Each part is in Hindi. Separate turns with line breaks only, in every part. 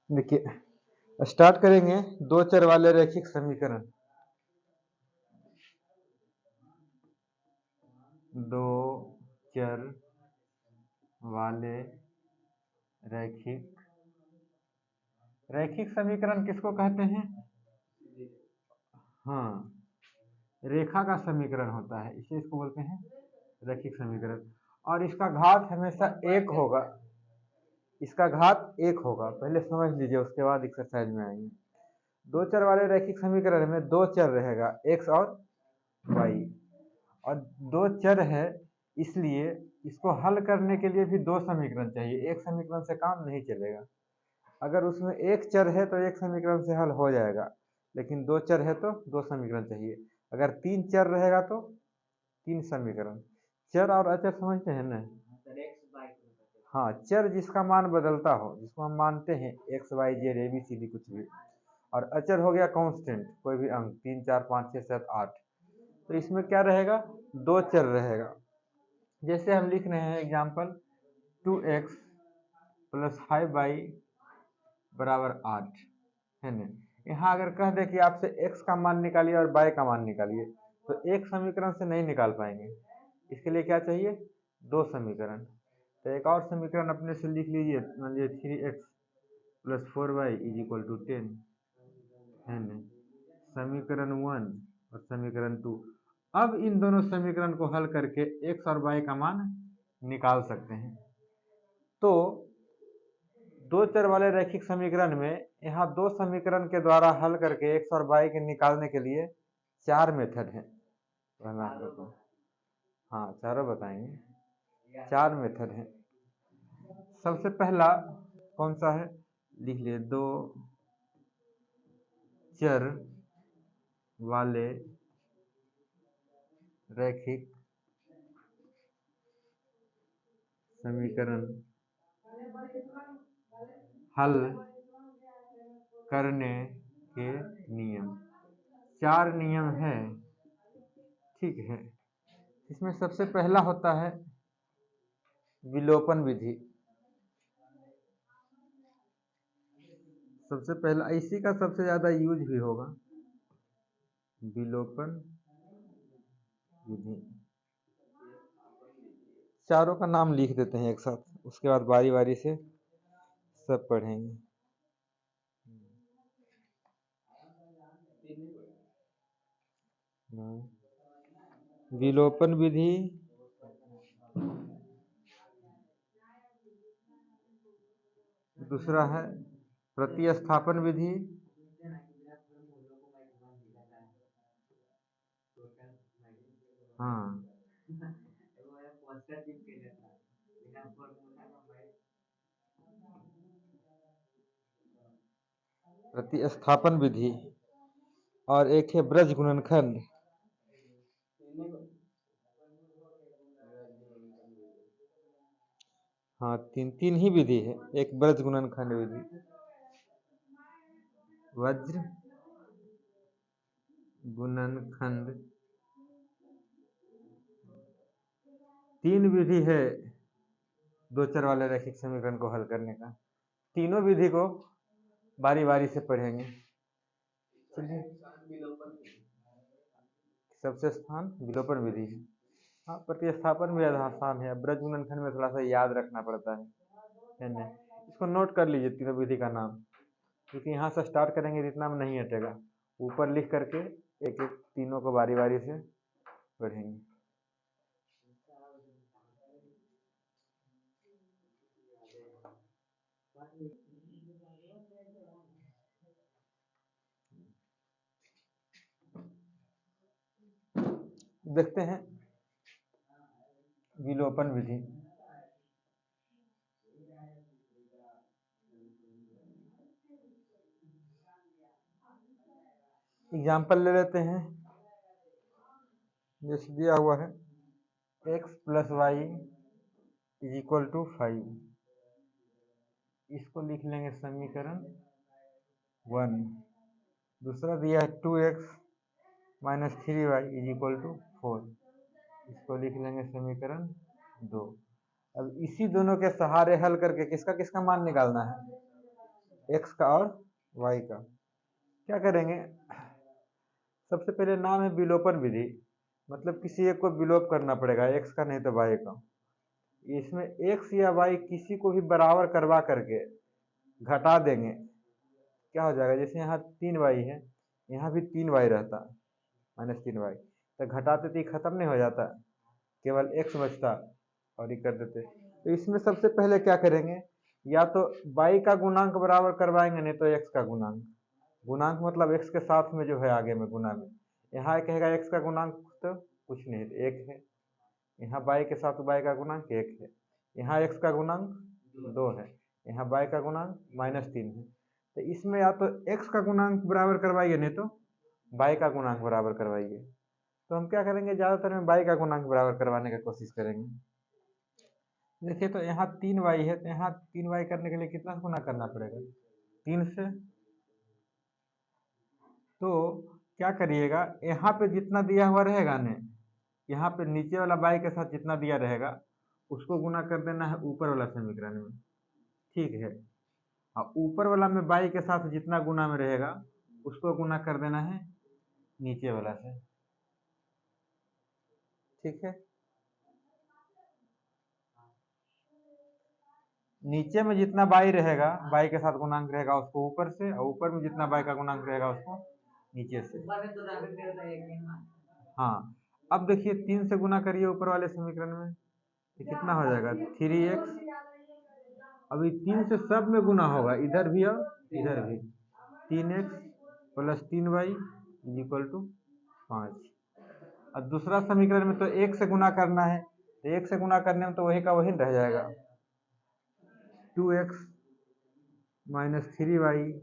देखिए स्टार्ट करेंगे दो चर वाले रैखिक समीकरण। दो चर वाले रैखिक समीकरण किसको कहते हैं? हाँ, रेखा का समीकरण होता है, इसे इसको बोलते हैं रैखिक समीकरण। और इसका घात हमेशा एक होगा, इसका घात एक होगा, पहले समझ लीजिए उसके बाद एक्सरसाइज में आएंगे। दो चर वाले रैखिक समीकरण में दो चर रहेगा, एक्स और वाई, और दो चर है इसलिए इसको हल करने के लिए भी दो समीकरण चाहिए, एक समीकरण से काम नहीं चलेगा। अगर उसमें एक चर है तो एक समीकरण से हल हो जाएगा, लेकिन दो चर है तो दो समीकरण चाहिए। अगर तीन चर रहेगा तो तीन समीकरण। चर और अचर समझते हैं ना? हाँ, चर जिसका मान बदलता हो, जिसको हम मानते हैं x y z a b c d कुछ भी, और अचर हो गया कांस्टेंट, कोई भी अंक 3 4 5 6 7 8। तो इसमें क्या रहेगा? दो चर रहेगा। जैसे हम लिख रहे हैं एग्जाम्पल 2x + 5y बराबर 8 है ना। यहाँ अगर कह दे कि आपसे x का मान निकालिए और y का मान निकालिए, तो एक समीकरण से नहीं निकाल पाएंगे। इसके लिए क्या चाहिए? दो समीकरण। तो एक और समीकरण अपने से लिख लीजिए, मान लीजिए 3x + 4y = 10 है ना, समीकरण 1 और समीकरण 2। अब इन दोनों समीकरण को हल करके x और y का मान निकाल सकते हैं। तो दो चर वाले रैखिक समीकरण में यहाँ दो समीकरण के द्वारा हल करके x और y के निकालने के लिए चार मेथड है। हाँ, चारों बताएंगे। चार मेथड है। सबसे पहला कौन सा है? लिख लिए, दो चर वाले रैखिक समीकरण हल करने के नियम। चार नियम है, ठीक है। इसमें सबसे पहला होता है विलोपन विधि। सबसे पहला, इसी का सबसे ज्यादा यूज भी होगा, विलोपन विधि। चारों का नाम लिख देते हैं एक साथ, उसके बाद बारी बारी से सब पढ़ेंगे। विलोपन विधि, दूसरा है प्रतिस्थापन विधि, हाँ, प्रतिस्थापन विधि, और एक है ब्रज गुणनखंड। हाँ, तीन ही विधि है। एक ब्रज गुणनखंड विधि, वज्र गुणनखंड, तीन विधि है दो चर वाले रैखिक समीकरण को हल करने का। तीनों विधि को बारी बारी से पढ़ेंगे। चलिए, सबसे स्थान विलोपन विधि है। हाँ, प्रतिस्थापन भी आसान है, ब्रज गुणनखंड में थोड़ा सा याद रखना पड़ता है ना। इसको नोट कर लीजिए तीनों विधि का नाम, क्योंकि यहाँ से स्टार्ट करेंगे इतना में नहीं हटेगा। ऊपर लिख करके एक एक तीनों को बारी बारी से पढ़ेंगे। देखते हैं विलोपन विधि। एग्जाम्पल ले लेते हैं, जैसे दिया हुआ है x + y = 5। इसको लिख लेंगे समीकरण 1। दूसरा दिया है 2x - 3y = 4। इसको लिख लेंगे समीकरण 2। अब इसी दोनों के सहारे हल करके किसका किसका मान निकालना है, x का और y का। क्या करेंगे, सबसे पहले नाम है विलोपन विधि, मतलब किसी एक को विलोप करना पड़ेगा, x का नहीं तो y का। इसमें x या y किसी को भी बराबर करवा करके घटा देंगे, क्या हो जाएगा, जैसे यहाँ 3y है, यहाँ भी 3y रहता, -3y, तो घटाते तो खत्म नहीं हो जाता, केवल x बचता और ये कर देते। तो इसमें सबसे पहले क्या करेंगे, या तो y का गुणांक बराबर करवाएंगे, नहीं तो x का गुणांक। गुणांक मतलब x के साथ में जो है आगे में गुना में, यहाँ कहेगा x का गुणांक तो कुछ नहीं, 1 है, यहाँ y के साथ y का गुणांक 1 है, यहाँ x का गुणांक 2 है, यहाँ y का गुणांक -3 है। तो इसमें या तो x का गुणांक बराबर करवाइए, नहीं तो y का गुणांक बराबर करवाइए। तो हम क्या करेंगे, ज़्यादातर में y का गुणांक बराबर करवाने की कोशिश करेंगे। देखिए तो यहाँ 3y है, तो यहाँ 3y करने के लिए कितना गुना करना पड़ेगा, 3 से। तो क्या करिएगा, यहाँ पे जितना दिया हुआ रहेगा ने, यहाँ पे नीचे वाला y के साथ जितना दिया रहेगा उसको गुना कर देना है ऊपर वाला समीकरण में, ठीक है। और ऊपर वाला में y के साथ जितना गुना में रहेगा उसको गुना कर देना है नीचे वाला से, ठीक है। नीचे में जितना y रहेगा, y के साथ गुणांक रहेगा उसको ऊपर से, और ऊपर में जितना y का गुणांक रहेगा उसको नीचे से। हाँ, अब देखिए 3 से गुना करिए ऊपर वाले समीकरण में, तो कितना हो जाएगा, 3x। अभी 3 से सब में गुना होगा, इधर भी और इधर भी, 3x + 3y = 5। और दूसरा समीकरण में तो 1 से गुना करना है, तो 1 से गुना करने में तो वही का वही रह जाएगा, 2x - 3y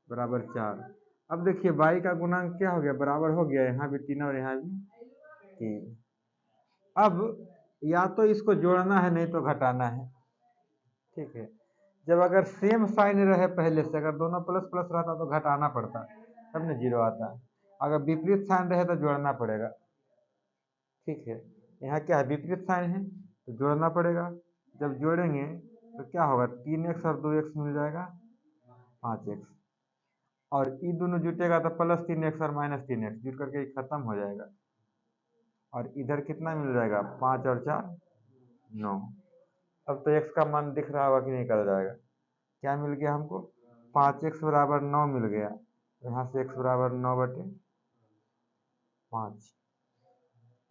= 4। अब देखिए y का गुणांक क्या हो गया, बराबर हो गया, यहाँ भी 3 और यहाँ भी 3। अब या तो इसको जोड़ना है, नहीं तो घटाना है, ठीक है। जब अगर सेम साइन रहे पहले से, अगर दोनों प्लस प्लस रहता तो घटाना पड़ता, तब न 0 आता। अगर विपरीत साइन रहे तो जोड़ना पड़ेगा, ठीक है। यहाँ क्या है, विपरीत साइन है तो जोड़ना पड़ेगा। जब जोड़ेंगे तो क्या होगा, 3x और 2x मिल जाएगा 5x, और ये दोनों जुटेगा तो +3x और -3x जुट करके खत्म हो जाएगा, और इधर कितना मिल जाएगा, 5 और 4 9। अब तो x का मान दिख रहा होगा कि निकल जाएगा, क्या मिल गया हमको, 5x = 9 मिल गया, यहाँ से x = 9/5।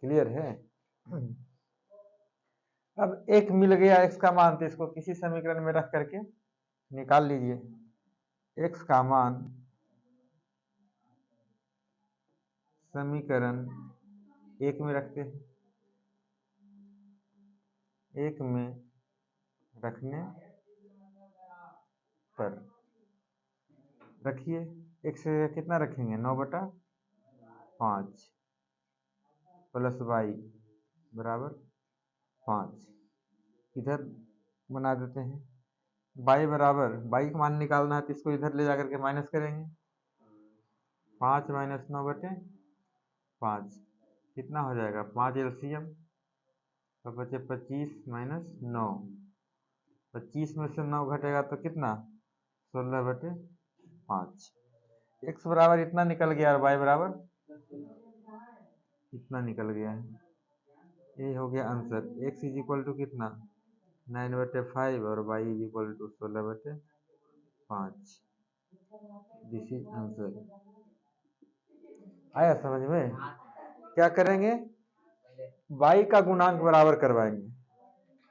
क्लियर है। अब एक मिल गया x का मान, तो इसको किसी समीकरण में रख करके निकाल लीजिए। x का मान समीकरण 1 में रखते हैं, 1 में रखने पर रखिए, x कितना रखेंगे, 9/5 + y = 5। इधर बना देते हैं, y बराबर, y का मान निकालना है तो इसको इधर ले जाकर के माइनस करेंगे, 5 - 9/5 कितना हो जाएगा, 5 LCM तो बचे 25 - 9, 25 में से 9 घटेगा तो कितना, 16/5। x बराबर इतना निकल गया और y बराबर इतना निकल गया है, ये हो गया आंसर। x = कितना, 9/5 और y = 16/5। This is answer. आया समझ में। क्या करेंगे, y का गुणांक बराबर करवाएंगे,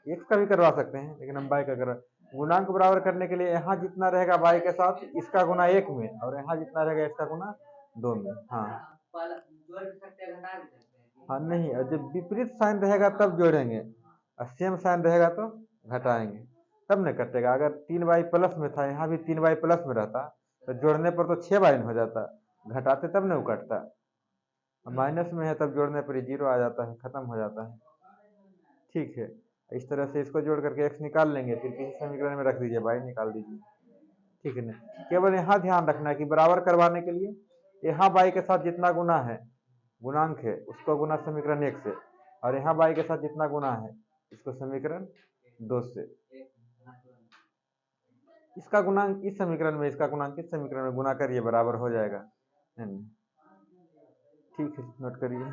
x का भी करवा सकते हैं लेकिन हम y का करवा, गुणांक बराबर करने के लिए यहाँ जितना रहेगा y के साथ इसका गुना 1 में, और यहाँ जितना रहेगा इसका गुना 2 में। हाँ हाँ, नहीं, और जब विपरीत साइन रहेगा तब जोड़ेंगे, और सेम साइन रहेगा तो घटाएंगे, तब न कटेगा। अगर 3y प्लस में था, यहाँ भी 3y प्लस में रहता तो जोड़ने पर तो 6y हो जाता, घटाते तब न वो कटता, माइनस में है तब जोड़ने पर 0 आ जाता है, खत्म हो जाता है, ठीक है। इस तरह से इसको जोड़ करके x निकाल लेंगे, फिर किसी समीकरण में रख दीजिए, y निकाल दीजिए, ठीक है ना। केवल यहाँ ध्यान रखना है कि बराबर करवाने के लिए यहाँ y के साथ जितना गुना है, गुणांक है, उसको गुना समीकरण 1 से, और यहाँ y के साथ जितना गुना है इसको समीकरण 2 से, इसका गुणांक इस समीकरण में, इसका गुणांक इस समीकरण में गुना करिए, बराबर हो जाएगा। ठीक है, नोट करिए।